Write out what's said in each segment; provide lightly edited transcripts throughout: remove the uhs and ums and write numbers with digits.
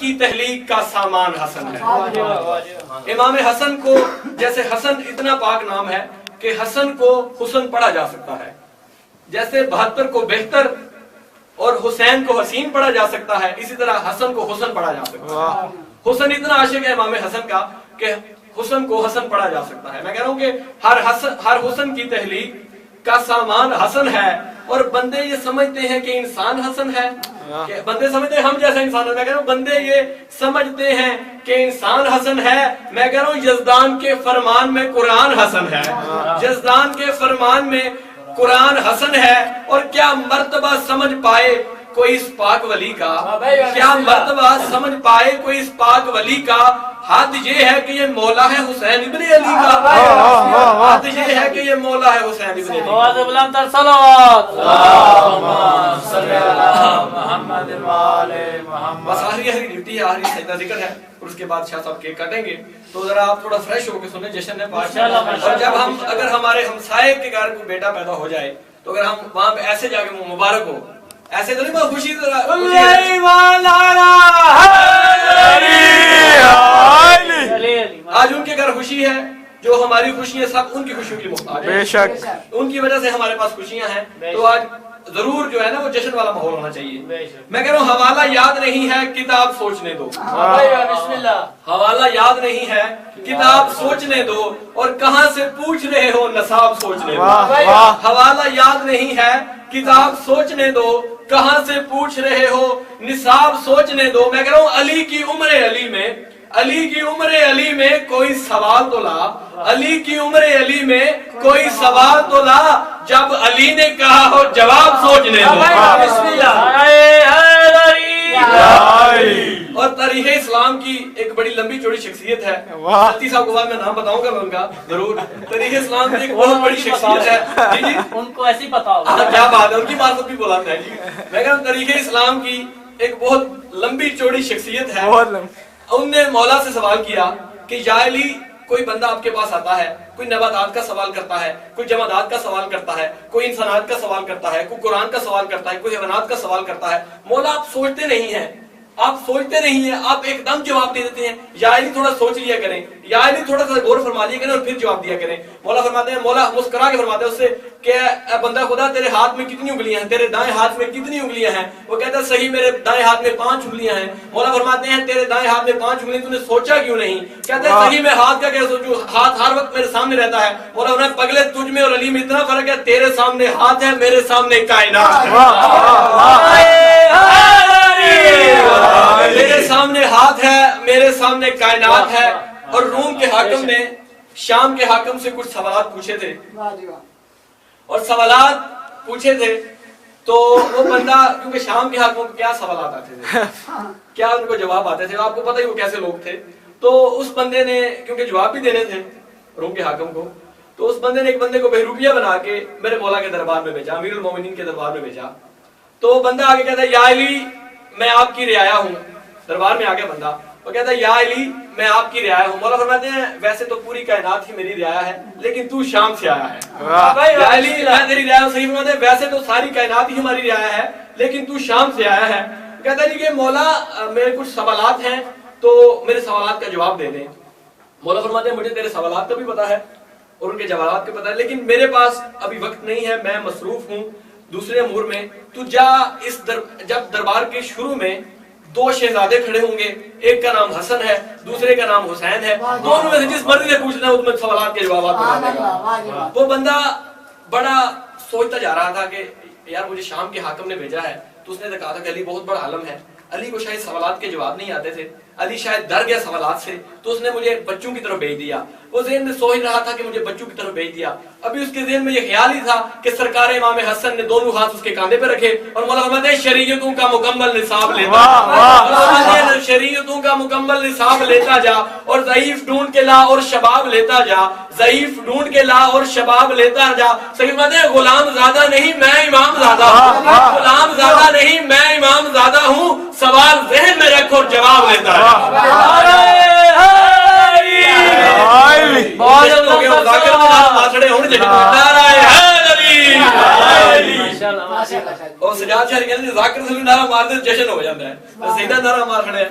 کی تخلیق کا سامان حسن ہے۔ امام حسن کو جیسے حسن اتنا پاک نام ہے کہ حسن کو حسن پڑھا جا سکتا ہے، جیسے 72 کو بہتر اور حسین کو حسین پڑھا جا سکتا ہے، اسی طرح حسن کو حسن پڑھا جا سکتا ہے۔ حسن اتنا عاشق ہے امام حسن کا کہ حسن کو حسن پڑھا جا سکتا ہے۔ میں کہہ رہا ہوں کہ ہر حسن کی تخلیق کا سامان حسن ہے، اور بندے یہ سمجھتے ہیں کہ انسان حسن ہے، کہ بندے سمجھتے ہیں ہم جیسا انسان ہے۔ میں کہہ رہا ہوں بندے یہ سمجھتے ہیں کہ انسان حسن ہے۔ میں کہہ رہا ہوں یزدان کے فرمان میں قرآن حسن ہے، یزدان کے فرمان میں قرآن حسن ہے۔ اور کیا مرتبہ سمجھ پائے کوئی اس پاک ولی کا، کیا مرتبہ سمجھ پائے کوئی اس پاک ولی کا، حد یہ ہے کہ یہ مولا ہے حسین ابن علی کا، حد یہ ہے کہ یہ مولا ہے حسین ابن علی کا۔ بس آخری ڈیوٹی ہے، آخری سجدہ ذکر ہے، اور اس کے بعد شاہ صاحب کیک کاٹیں گے۔ تو ذرا آپ تھوڑا فریش ہو کے سنیں، جشن ہے پاک۔ اور جب ہم اگر ہمارے ہمسائے کے گھر کو بیٹا پیدا ہو جائے تو اگر ہم وہاں پہ ایسے جا کے مبارک ہو، ایسے تو نہیں بہت خوشی آج ان کے گھر خوشی ہے، جو ہماری خوشی ہے سب ان کی خوشیوں کی محتاج ہے، بے شک ان کی وجہ سے ہمارے پاس خوشیاں ہیں۔ تو آج ضرور جو ہے نا وہ جشن والا ماحول ہونا چاہیے۔ میں کہہ رہا ہوں حوالہ یاد نہیں ہے کتاب سوچنے دو، حوالہ یاد نہیں ہے کتاب سوچنے دو، اور کہاں سے پوچھ رہے ہو نصاب سوچنے دو۔ حوالہ یاد نہیں ہے کتاب سوچنے دو، کہاں سے پوچھ رہے ہو نصاب سوچنے دو۔ میں کہہ رہا ہوں علی کی عمر علی میں، علی کی عمر علی میں کوئی سوال تو لا، علی کی عمر علی میں کوئی سوال تو لا، جب علی نے کہا ہو جواب سوچنے دو۔ اور تاریخ اسلام کی ایک بڑی لمبی چوڑی شخصیت ہے، ستی صاحب کو بعد میں نام بتاؤں گا میں ان کا ضرور۔ تاریخ اسلام کی ایک بہت بڑی شخصیت ہے، جی ان کو ایسی پتا ہوگا، کیا بات ہے، ان کی معرفت بھی بلاتا ہے جی۔ میں کہہ رہا ہوں تاریخ اسلام کی ایک بہت لمبی چوڑی شخصیت ہے۔ ان نے مولا سے سوال کیا کہ یا علی کوئی بندہ آپ کے پاس آتا ہے، کوئی نباتات کا سوال کرتا ہے، کوئی جمادات کا سوال کرتا ہے، کوئی انسانات کا سوال کرتا ہے، کوئی قرآن کا سوال کرتا ہے، کوئی حیوانات کا سوال کرتا ہے، مولا آپ سوچتے نہیں ہیں، آپ سوچتے نہیں ہیں، آپ ایک دم جواب دے دیتے ہیں۔ یا علی تھوڑا سوچ لیا کریں، یا علی تھوڑا سا غور فرما لیا کریں اور پھر جواب دیا کریں۔ مولا فرماتے ہیں، مولا مسکرا کے فرماتے ہیں اس سے کہ اے بندہ خدا تیرے ہاتھ میں کتنی انگلیاں ہیں، تیرے دائیں ہاتھ میں کتنی انگلیاں ہیں؟ وہ کہتا ہے صحیح میرے دائیں ہاتھ میں 5 انگلیاں ہیں۔ مولا فرماتے ہیں تیرے دائیں ہاتھ میں 5 انگلیاں، تو نے سوچا کیوں نہیں؟ کہتا ہے صحیح میں ہاتھ کا کیا سوچوں، ہاتھ ہر وقت میرے سامنے رہتا ہے۔ مولا فرماتے ہیں پگلے تجھ میں اور علی میں اتنا فرق ہے، تیرے سامنے ہاتھ ہے، میرے سامنے کائنات ہے۔ میرے سامنے ہاتھ ہے، میرے سامنے کائنات ہے۔ اور روم کے حاکم نے شام کے حاکم سے کچھ سوالات پوچھے تھے، اور سوالات پوچھے تھے تو وہ بندہ، کیونکہ شام کے حاکم کو کیا سوالات آتے تھے، کیا ان کو جواب آتے تھے، آپ کو پتہ ہی وہ کیسے لوگ تھے۔ تو اس بندے نے کیونکہ جواب بھی دینے تھے روم کے حاکم کو، تو اس بندے نے ایک بندے کو بہروپیہ بنا کے میرے مولا کے دربار میں بھیجا، امیر المومنین کے دربار میں بھیجا۔ تو بندہ آگے کہتا ہے یا علی میں آپ کی رعایا ہوں، دربار میں آ گیا بندہ، وہ کہتا ہے یا علی میں آپ کی رعایا ہوں۔ مولا فرماتے ہیں ویسے تو پوری کائنات ہی میری رعایا ہے، لیکن تو شام سے آیا ہے۔ یا علی میں تیری رعایا ہوں، صحیح فرماتے ہیں ویسے تو ساری کائنات ہی ہماری رعایا ہے، لیکن تو شام سے آیا ہے۔ کہتا ہے جی کہ مولا میرے کچھ سوالات ہیں تو میرے سوالات کا جواب دے دیں۔ مولا فرماتے ہیں مجھے تیرے سوالات کا بھی پتا ہے اور ان کے جوابات کا پتا ہے، لیکن میرے پاس ابھی وقت نہیں ہے، میں مصروف ہوں دوسرے امور میں۔ تو جا جب دربار کے شروع میں 2 شہزادے کھڑے ہوں گے، ایک کا نام حسن ہے، دوسرے کا نام حسین ہے، دونوں میں سے جس مرضی سے پوچھنا ہے اس میں سوالات کے جوابات بتا دے گا۔ وہ بندہ بڑا سوچتا جا رہا تھا کہ یار مجھے شام کے حاکم نے بھیجا ہے، تو اس نے کہا تھا کہ علی بہت بڑا عالم ہے، علی کو شاید سوالات کے جواب نہیں آتے تھے، علی شاید ڈر گیا سوالات سے، تو اس نے مجھے بچوں کی طرف بھیج دیا۔ وہ ذہن میں سوچ رہا تھا کہ مجھے بچوں کی طرف بھیج دیا، ابھی اس کے ذہن میں یہ خیال ہی تھا کہ سرکار امام حسن نے دونوں ہاتھ اس کے کاندھے پہ رکھے اور مولا فرماتے ہیں شریعتوں کا مکمل نصاب لیتا جا، شریعتوں کا مکمل نصاب لیتا جا، اور ضعیف ڈھونڈ کے لا اور شباب لیتا جا، ضعیف ڈھونڈ کے لا اور شباب لیتا جا۔ صحیح فرماتے ہیں غلام زادہ نہیں میں امام زادہ ہوں، غلام زادہ نہیں میں امام زادہ ہوں، سوال ذہن میں رکھ اور جواب لیتا ہے۔ اور سجاد شاہ کہتے ہیں ذاکر صلی نعرہ مار دے جشن ہو جاتا ہے، سیدھا نعرہ مار کھڑے ہیں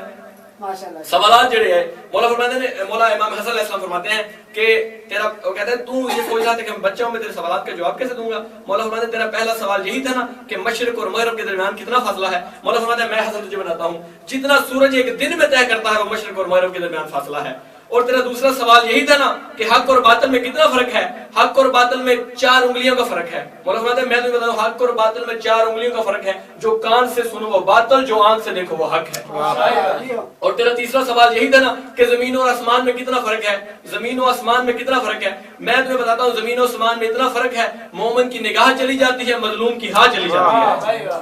سوالات جڑے ہیں مولا فرماتے ہیں، مولا امام حسن علیہ السلام فرماتے ہیں کہ تیرا، وہ کہتے ہیں تو یہ سوچ رہا تھا کہ میں بچہ ہوں، میں تیرے سوالات کا جواب کیسے دوں گا؟ مولا فرماتے ہیں تیرا پہلا سوال یہی تھا نا کہ مشرق اور مغرب کے درمیان کتنا فاصلہ ہے؟ مولا فرماتے ہیں میں حسن تجھے بتاتا ہوں، جتنا سورج ایک دن میں طے کرتا ہے وہ مشرق اور مغرب کے درمیان فاصلہ ہے۔ اور تیرا دوسرا سوال یہی تھا نا کہ حق اور باطل میں کتنا فرق ہے؟ حق اور باطل میں 4 انگلیوں کا فرق ہے۔ مولا فرماتے ہیں میں تمہیں بتاؤں حق اور باطل میں 4 انگلیوں کا فرق ہے، جو کان سے سنو وہ باطل، جو آنکھ سے دیکھو وہ حق ہے۔ اور تیرا تیسرا سوال یہی تھا نا کہ زمین اور آسمان میں کتنا فرق ہے؟ زمین و آسمان میں کتنا فرق ہے؟ میں تمہیں بتاتا ہوں زمین و آسمان میں اتنا فرق ہے، مومن کی نگاہ چلی جاتی ہے، مظلوم کی ہاں چلی جاتی ہے۔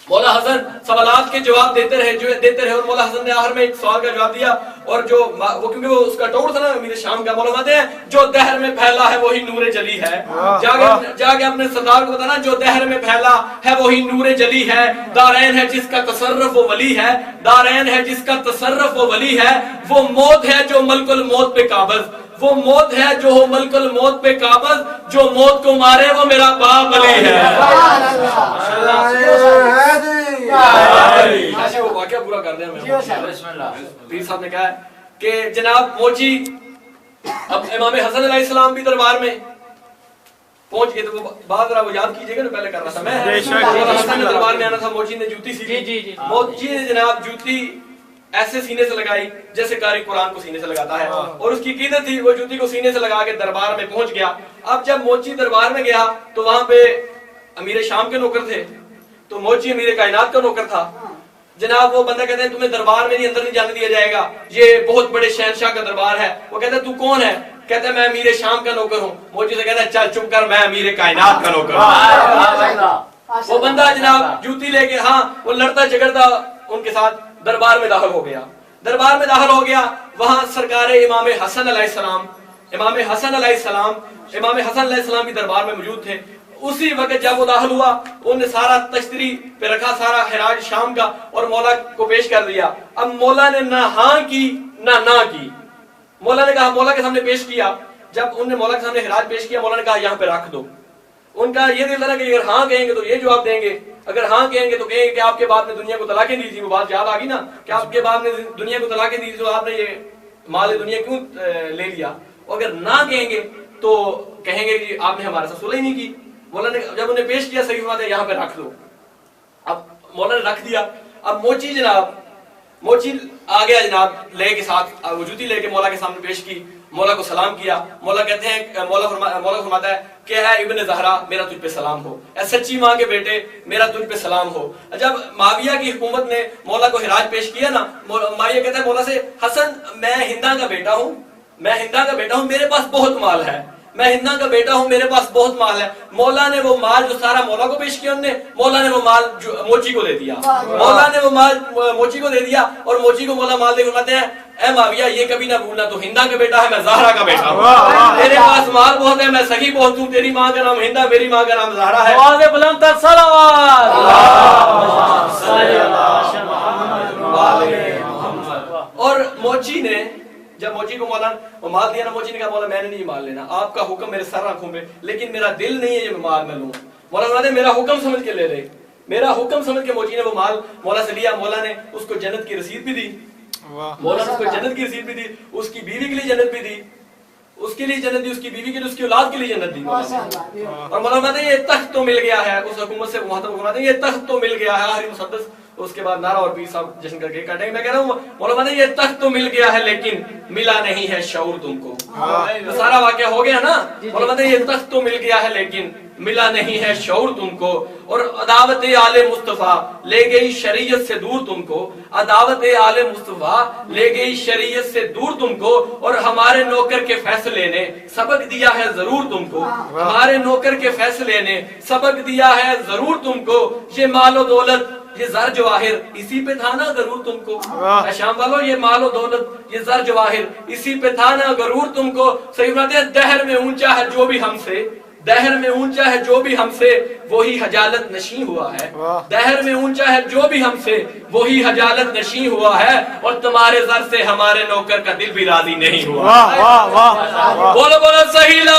مولا حسن سوالات کے جواب دیتے رہے اور مولا حسن نے آخر میں ایک سوال کا جواب دیا، اور جو وہ کیونکہ وہ اس کا ٹور تھا نا امیر شام کا، مولا فرماتے ہیں جو دہر میں پھیلا ہے وہی نور جلی ہے۔ جا کے اپنے سردار کو بتانا جو دہر میں پھیلا ہے وہی نور جلی ہے، دارین ہے جس کا تصرف وہ ولی ہے، دارین ہے جس کا تصرف وہ ولی ہے، وہ موت ہے جو ملک الموت پہ قابض، وہ موت ہے جو ہو ملک الموت پہ قابض، جو موت کو مارے وہ میرا باپ علی ہے۔ وہ واقعہ پورا کر دیں پیر صاحب نے کہا ہے کہ جناب موچی، اب امام حسن علیہ السلام بھی دربار میں پہنچ گئے، تو وہ بات ذرا وہ یاد کیجئے گا نا، پہلے کر رہا تھا میں، حسن نے دربار میں آنا تھا، موچی نے جوتی سی، موچی نے جناب جوتی ایسے سینے سے لگائی جیسے قاری قرآن کو سینے سے لگاتا ہے، اور اس کی عقیدت تھی وہ جوتی کو سینے سے لگا کے دربار میں پہنچ گیا۔ اب جب موچی دربار میں گیا تو وہاں پہ امیر شام کے نوکر تھے، تو موچی امیر کائنات کا نوکر تھا۔ جناب وہ بندہ کہتے ہیں تمہیں دربار میں اندر نہیں جانے دیا جائے گا، یہ بہت بڑے شہنشاہ کا دربار ہے۔ وہ کہتا ہے تو کون ہے؟ کہتا ہے میں امیر شام کا نوکر ہوں۔ موچی سے کہتا ہے چل چپ کر، میں امیر کائنات کا نوکر ہوں۔ وہ بندہ جناب جوتی لے کے، ہاں وہ لڑتا جگڑتا ان کے ساتھ دربار میں داخل ہو گیا، دربار میں داخل ہو گیا۔ وہاں سرکار امام حسن علیہ السلام، امام حسن علیہ السلام بھی دربار میں موجود تھے۔ اسی وقت جب وہ داخل ہوا انہوں نے سارا تشتری پہ رکھا، سارا خراج شام کا، اور مولا کو پیش کر دیا۔ اب مولا نے نہ ہاں کی نہ کی، مولا نے کہا، مولا کے سامنے پیش کیا۔ جب انہوں نے مولا کے سامنے خراج پیش کیا، مولا نے کہا یہاں پہ رکھ دو۔ ان کا یہ دل تھا کہ اگر ہاں کہیں گے تو یہ جواب دیں گے، اگر ہاں کہیں گے تو کہیں گے کہ آپ کے باپ نے دنیا کو طلاقیں دی تھی، وہ بات یاد آ گئی نا کہ آپ کے باپ نے دنیا کو طلاقیں دی تھی تو آپ نے یہ مال دنیا کیوں لے لیا؟ اور اگر نہ کہیں گے تو کہیں گے کہ آپ نے ہمارے ساتھ صلح ہی نہیں کی۔ مولا نے جب انہیں پیش کیا، صحیح بات ہے یہاں پہ رکھ دو۔ اب مولا نے رکھ دیا۔ اب موچی جناب، موچی آ گیا جناب لے کے ساتھ، وہ جوتی لے کے مولا کے سامنے پیش کی، مولا کو سلام کیا۔ مولا کہتے ہیں، مولا فرماتا ہے کہ اے ابن زہرا میرا تجھ پہ سلام ہو، اے سچی ماں کے بیٹے میرا تجھ پہ سلام ہو۔ جب معاویہ کی حکومت نے مولا کو خراج پیش کیا نا، معاویہ کہتا ہے مولا سے، حسن میں ہندا کا بیٹا ہوں، میرے پاس بہت مال ہے، میں ہندا کا بیٹا ہوں، میرے پاس بہت مال ہے۔ مولا نے وہ مال جو سارا مولا کو پیش کیا، مولا نے وہ مال موچی کو دے دیا، مولا نے وہ مال موچی کو دے دیا، اور موچی کو مولا مال دے کے کہتے ہیں اے معاویہ یہ کبھی نہ بھولنا تو ہندا کا بیٹا ہے، میں زہرا کا بیٹا ہوں، تیرے پاس مال بہت ہے، میں سخی بہت ہوں، تیری ماں کا نام ہندا، میری ماں کا نام زہرا ہے۔ آواز بلند تر صلوات۔ اور موچی نے جب موچی کو مولا مال دیا نا، موچی نے کہا مولا میں نے نہیں مال لینا، آپ کا حکم میرے سر آنکھوں میں، لیکن میرا دل نہیں ہے یہ مال میں لوں۔ مولا فرماتے میرا حکم سمجھ کے لے لے، میرا حکم سمجھ کے موچی نے وہ مال مولا سے لیا۔ مولا نے اس کو جنت کی رسید بھی دی، مولا نے اس کو جنت کی رسید بھی دی، اس کی بیوی کے لیے جنت بھی دی، اس کے لیے جنت دی، اس کی بیوی کے لیے، اس کی اولاد کے لیے جنت دی۔ اور مولا فرماتے ہیں یہ تخت تو مل گیا ہے اس حکومت سے، محترم فرماتے ہیں یہ تخت تو مل گیا ہے، آخری مسدس اس کے بعد نعرہ اور پیر صاحب جشن کر کے کاٹیں گے۔ میں کہہ رہا ہوں مولا فرماتے ہیں یہ تخت تو مل گیا ہے لیکن ملا نہیں ہے شعور تم کو۔ تو سارا واقعہ ہو گیا نا، مولا فرماتے ہیں یہ تخت تو مل گیا ہے لیکن ملا نہیں ہے شعور تم کو، اور عداوت آل مصطفیٰ لے گئی شریعت سے دور تم کو، عداوت آل مصطفیٰ لے گئی شریعت سے دور تم کو، اور ہمارے نوکر کے فیصلے نے سبق دیا ہے ضرور تم کو، ہمارے نوکر کے فیصلے نے سبق دیا ہے ضرور تم کو، یہ مال و دولت یہ زر جواہر اسی پہ تھا نا غرور تم کو۔ شام والو یہ مال و دولت یہ زر جواہر اسی پہ تھا نا غرور تم کو۔ صحیح بات ہے، دہر میں اونچا ہے جو بھی ہم سے، دہر میں اونچا ہے جو بھی ہم سے وہی حجالت نشیں ہوا ہے، دہر میں اونچا ہے جو بھی ہم سے وہی حجالت نشیں ہوا ہے، اور تمہارے زر سے ہمارے نوکر کا دل بھی راضی نہیں ہوا۔ بولو بولو صحیح لا